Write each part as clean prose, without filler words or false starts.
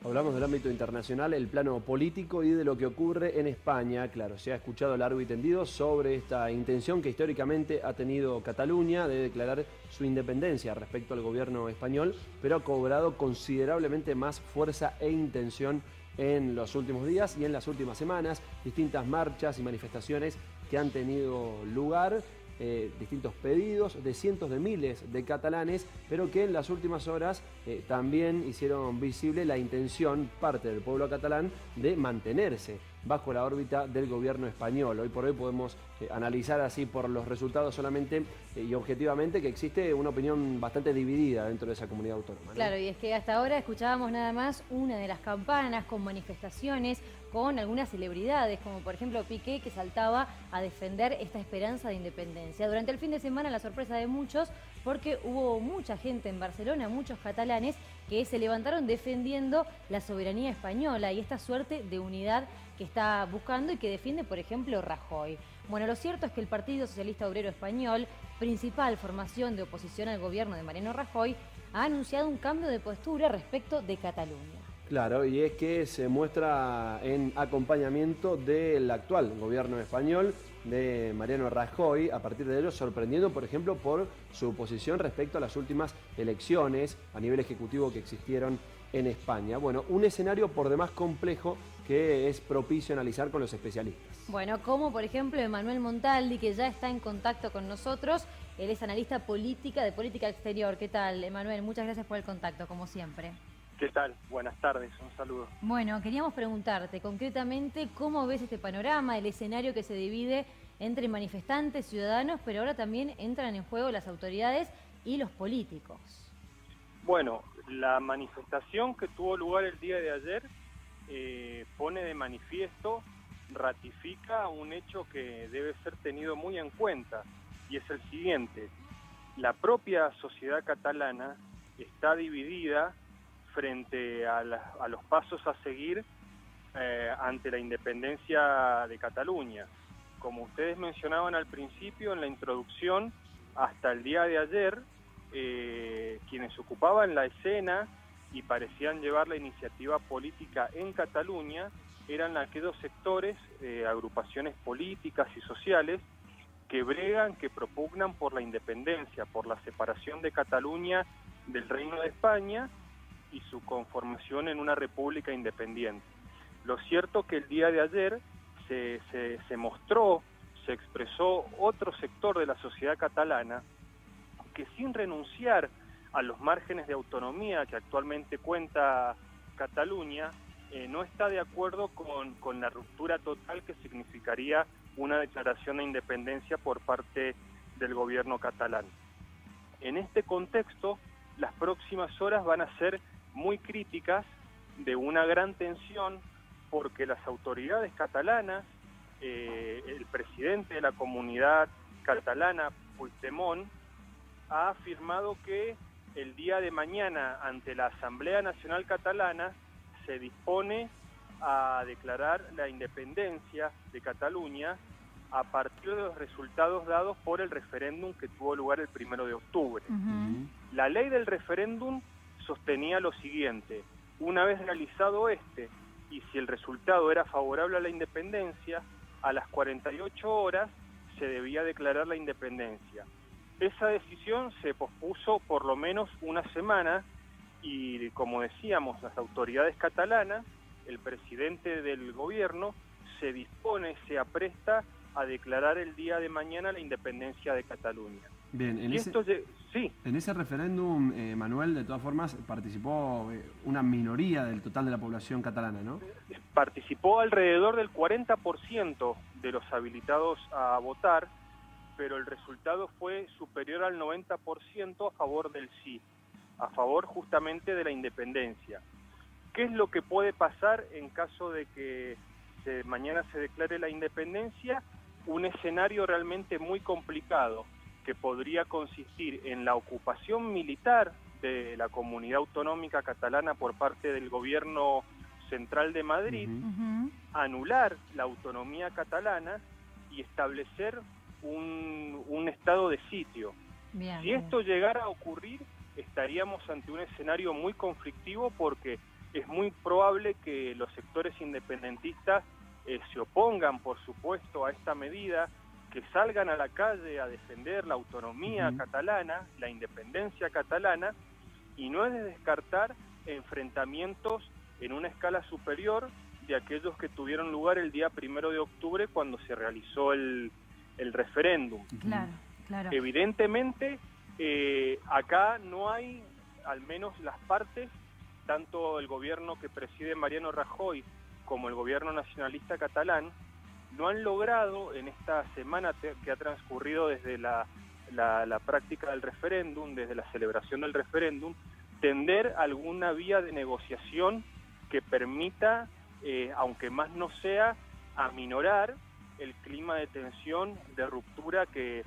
Hablamos del ámbito internacional, el plano político y de lo que ocurre en España. Claro, se ha escuchado largo y tendido sobre esta intención que históricamente ha tenido Cataluña de declarar su independencia respecto al gobierno español, pero ha cobrado considerablemente más fuerza e intención en los últimos días y en las últimas semanas. Distintas marchas y manifestaciones que han tenido lugar. Distintos pedidos de cientos de miles de catalanes, pero que en las últimas horas también hicieron visible la intención, parte del pueblo catalán, de mantenerse bajo la órbita del gobierno español. Hoy por hoy podemos analizar así por los resultados solamente y objetivamente que existe una opinión bastante dividida dentro de esa comunidad autónoma, ¿no? Claro, y es que hasta ahora escuchábamos nada más una de las campanas con manifestaciones, con algunas celebridades, como por ejemplo Piqué, que saltaba a defender esta esperanza de independencia. Durante el fin de semana, la sorpresa de muchos, porque hubo mucha gente en Barcelona, muchos catalanes, que se levantaron defendiendo la soberanía española y esta suerte de unidad que está buscando y que defiende, por ejemplo, Rajoy. Bueno, lo cierto es que el Partido Socialista Obrero Español, principal formación de oposición al gobierno de Mariano Rajoy, ha anunciado un cambio de postura respecto de Cataluña. Claro, y es que se muestra en acompañamiento del actual gobierno español de Mariano Rajoy, a partir de ello sorprendiendo, por ejemplo, por su posición respecto a las últimas elecciones a nivel ejecutivo que existieron en España. Bueno, un escenario por demás complejo que es propicio a analizar con los especialistas. Bueno, como por ejemplo Emanuel Montaldi, que ya está en contacto con nosotros. Él es analista política de política exterior. ¿Qué tal, Emanuel? Muchas gracias por el contacto, como siempre. ¿Qué tal? Buenas tardes, un saludo. Bueno, queríamos preguntarte concretamente cómo ves este panorama, el escenario que se divide entre manifestantes, ciudadanos, pero ahora también entran en juego las autoridades y los políticos. Bueno, la manifestación que tuvo lugar el día de ayer pone de manifiesto, ratifica un hecho que debe ser tenido muy en cuenta, y es el siguiente: la propia sociedad catalana está dividida frente a los pasos a seguir ante la independencia de Cataluña. Como ustedes mencionaban al principio en la introducción, hasta el día de ayer, quienes ocupaban la escena y parecían llevar la iniciativa política en Cataluña eran aquellos sectores, agrupaciones políticas y sociales que bregan, que propugnan por la independencia, por la separación de Cataluña del Reino de España y su conformación en una república independiente. Lo cierto que el día de ayer se mostró, se expresó otro sector de la sociedad catalana que, sin renunciar a los márgenes de autonomía que actualmente cuenta Cataluña, no está de acuerdo con la ruptura total que significaría una declaración de independencia por parte del gobierno catalán. En este contexto, las próximas horas van a ser muy críticas, de una gran tensión, porque las autoridades catalanas, el presidente de la comunidad catalana, Puigdemont, ha afirmado que el día de mañana, ante la Asamblea Nacional Catalana, se dispone a declarar la independencia de Cataluña a partir de los resultados dados por el referéndum que tuvo lugar el 1 de octubre. La ley del referéndum sostenía lo siguiente: una vez realizado y si el resultado era favorable a la independencia, a las 48 horas se debía declarar la independencia. Esa decisión se pospuso por lo menos una semana y, como decíamos, las autoridades catalanas, el presidente del gobierno, se dispone, se apresta a declarar el día de mañana la independencia de Cataluña. Bien, en ese referéndum, Manuel, de todas formas, participó una minoría del total de la población catalana, ¿no? Participó alrededor del 40% de los habilitados a votar, pero el resultado fue superior al 90% a favor del sí, a favor justamente de la independencia. ¿Qué es lo que puede pasar en caso de que mañana se declare la independencia? Un escenario realmente muy complicado, que podría consistir en la ocupación militar de la comunidad autonómica catalana por parte del gobierno central de Madrid, anular la autonomía catalana y establecer un estado de sitio. Si esto llegara a ocurrir, estaríamos ante un escenario muy conflictivo, porque es muy probable que los sectores independentistas se opongan, por supuesto, a esta medida, que salgan a la calle a defender la autonomía catalana, la independencia catalana, y no es de descartar enfrentamientos en una escala superior de aquellos que tuvieron lugar el día 1 de octubre cuando se realizó el referéndum. Claro, claro. Evidentemente, acá no hay, al menos las partes, tanto el gobierno que preside Mariano Rajoy como el gobierno nacionalista catalán, no han logrado en esta semana que ha transcurrido desde la práctica del referéndum, desde la celebración del referéndum, tender alguna vía de negociación que permita, aunque más no sea, aminorar el clima de tensión, de ruptura que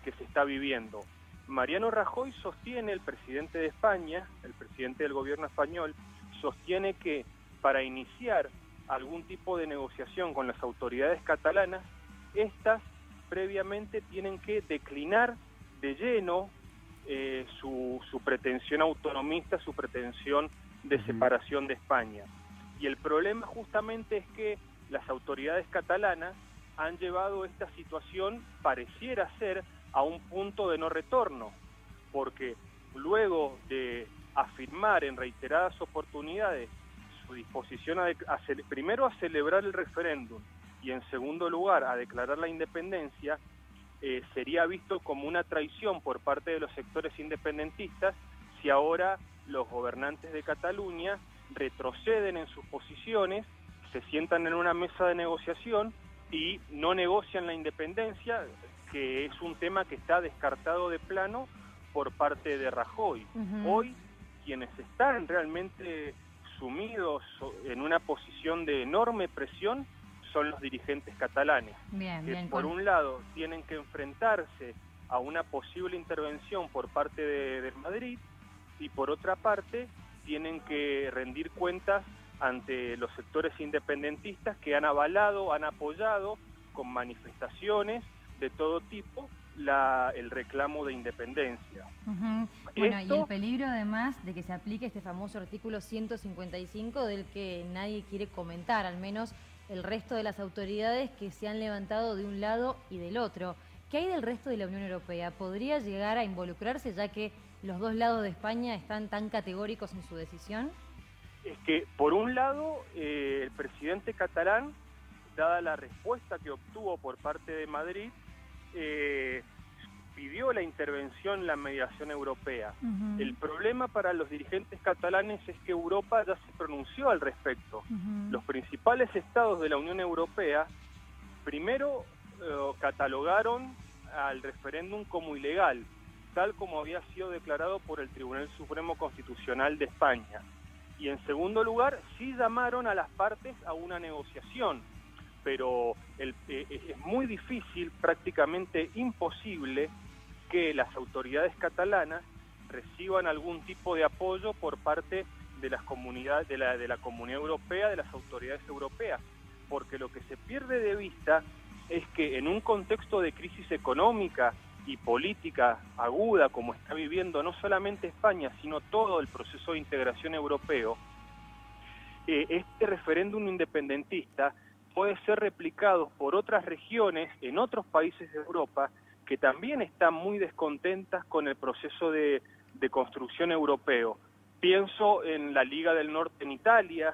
se está viviendo. Mariano Rajoy sostiene, el presidente de España, el presidente del gobierno español, sostiene que para iniciar algún tipo de negociación con las autoridades catalanas, estas previamente tienen que declinar de lleno su pretensión autonomista, su pretensión de separación de España. Y el problema justamente es que las autoridades catalanas han llevado esta situación, pareciera ser, a un punto de no retorno, porque luego de afirmar en reiteradas oportunidades su disposición primero a celebrar el referéndum y en segundo lugar a declarar la independencia, sería visto como una traición por parte de los sectores independentistas si ahora los gobernantes de Cataluña retroceden en sus posiciones, se sientan en una mesa de negociación y no negocian la independencia, que es un tema que está descartado de plano por parte de Rajoy. Hoy, quienes están realmente sumidos en una posición de enorme presión son los dirigentes catalanes, que por un lado tienen que enfrentarse a una posible intervención por parte de Madrid y por otra parte tienen que rendir cuentas ante los sectores independentistas que han avalado, han apoyado con manifestaciones de todo tipo el reclamo de independencia. Bueno, y el peligro además de que se aplique este famoso artículo 155 del que nadie quiere comentar, al menos el resto de las autoridades que se han levantado de un lado y del otro. ¿Qué hay del resto de la Unión Europea? ¿Podría llegar a involucrarse ya que los dos lados de España están tan categóricos en su decisión? Es que, por un lado, el presidente catalán, dada la respuesta que obtuvo por parte de Madrid, pidió la intervención, la mediación europea. El problema para los dirigentes catalanes es que Europa ya se pronunció al respecto. Los principales estados de la Unión Europea primero catalogaron al referéndum como ilegal, tal como había sido declarado por el Tribunal Supremo Constitucional de España. Y en segundo lugar, sí llamaron a las partes a una negociación, pero es muy difícil, prácticamente imposible, que las autoridades catalanas reciban algún tipo de apoyo por parte de las comunidades, de la Comunidad Europea, de las autoridades europeas, porque lo que se pierde de vista es que en un contexto de crisis económica y política aguda como está viviendo no solamente España, sino todo el proceso de integración europeo, este referéndum independentista puede ser replicado por otras regiones en otros países de Europa que también están muy descontentas con el proceso de construcción europeo. Pienso en la Liga del Norte en Italia,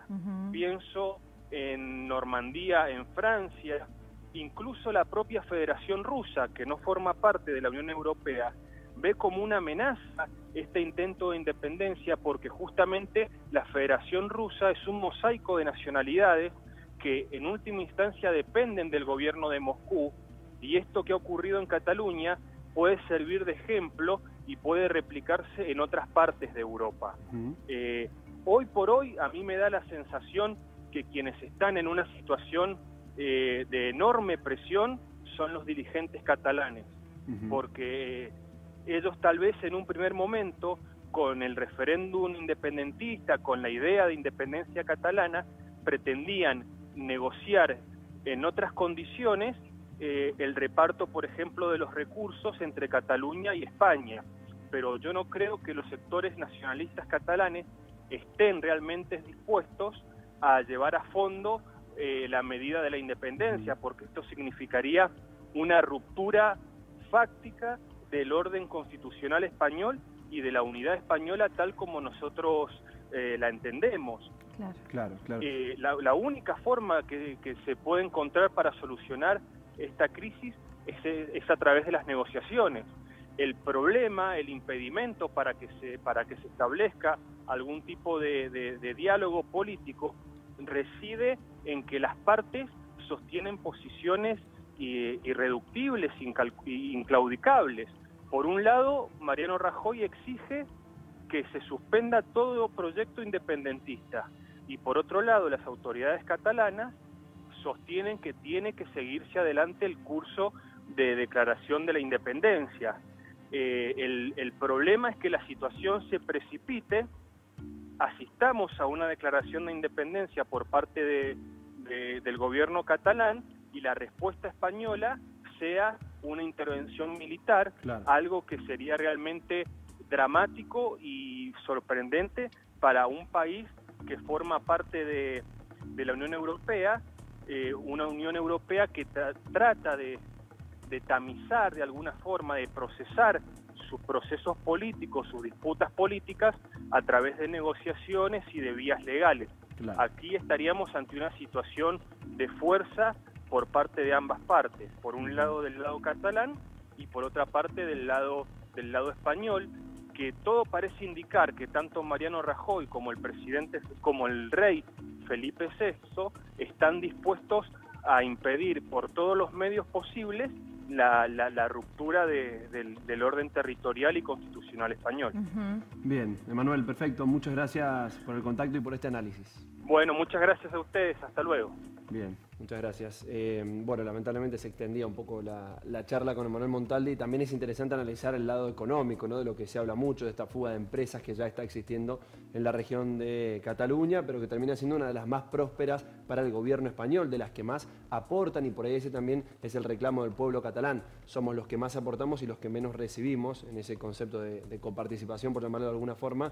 pienso en Normandía en Francia, incluso la propia Federación Rusa, que no forma parte de la Unión Europea, ve como una amenaza este intento de independencia porque justamente la Federación Rusa es un mosaico de nacionalidades que en última instancia dependen del gobierno de Moscú, y esto que ha ocurrido en Cataluña puede servir de ejemplo y puede replicarse en otras partes de Europa. Hoy por hoy a mí me da la sensación que quienes están en una situación de enorme presión son los dirigentes catalanes, porque ellos tal vez en un primer momento, con el referéndum independentista, con la idea de independencia catalana, pretendían negociar en otras condiciones el reparto, por ejemplo, de los recursos entre Cataluña y España. Pero yo no creo que los sectores nacionalistas catalanes estén realmente dispuestos a llevar a fondo la medida de la independencia, porque esto significaría una ruptura fáctica del orden constitucional español y de la unidad española tal como nosotros la entendemos. Claro. La única forma que se puede encontrar para solucionar esta crisis es a través de las negociaciones. El problema, el impedimento para que se establezca algún tipo de diálogo político reside en que las partes sostienen posiciones irreductibles, inclaudicables. Por un lado, Mariano Rajoy exige que se suspenda todo proyecto independentista y por otro lado las autoridades catalanas sostienen que tiene que seguirse adelante el curso de declaración de la independencia. El problema es que la situación se precipite, asistamos a una declaración de independencia por parte del gobierno catalán y la respuesta española sea una intervención militar, algo que sería realmente dramático y sorprendente para un país que forma parte de la Unión Europea, una Unión Europea que trata de tamizar de alguna forma, de procesar sus procesos políticos, sus disputas políticas a través de negociaciones y de vías legales. Aquí estaríamos ante una situación de fuerza por parte de ambas partes, por un lado del lado catalán y por otra parte del lado español, que todo parece indicar que tanto Mariano Rajoy como el rey Felipe VI están dispuestos a impedir por todos los medios posibles la ruptura del orden territorial y constitucional español. Bien, Emanuel, perfecto. Muchas gracias por el contacto y por este análisis. Bueno, muchas gracias a ustedes. Hasta luego. Bien, muchas gracias. Bueno, lamentablemente se extendía un poco la charla con Emanuel Montaldi. También es interesante analizar el lado económico, ¿no? De lo que se habla mucho, de esta fuga de empresas que ya está existiendo en la región de Cataluña, pero que termina siendo una de las más prósperas para el gobierno español, de las que más aportan, y por ahí ese también es el reclamo del pueblo catalán. Somos los que más aportamos y los que menos recibimos en ese concepto de coparticipación, por llamarlo de alguna forma.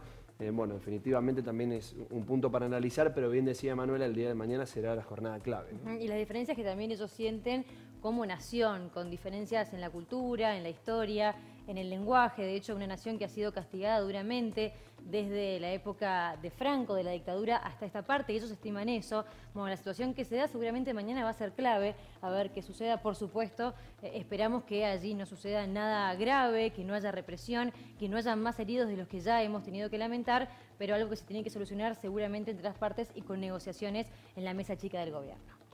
Bueno, definitivamente también es un punto para analizar, pero bien decía Manuela, el día de mañana será la jornada clave, ¿no? Y las diferencias que también ellos sienten como nación, con diferencias en la cultura, en la historia, en el lenguaje. De hecho, una nación que ha sido castigada duramente desde la época de Franco, de la dictadura, hasta esta parte, y ellos estiman eso. Bueno, la situación que se da seguramente mañana va a ser clave, a ver qué suceda. Por supuesto, esperamos que allí no suceda nada grave, que no haya represión, que no haya más heridos de los que ya hemos tenido que lamentar, pero algo que se tiene que solucionar seguramente entre las partes y con negociaciones en la mesa chica del gobierno.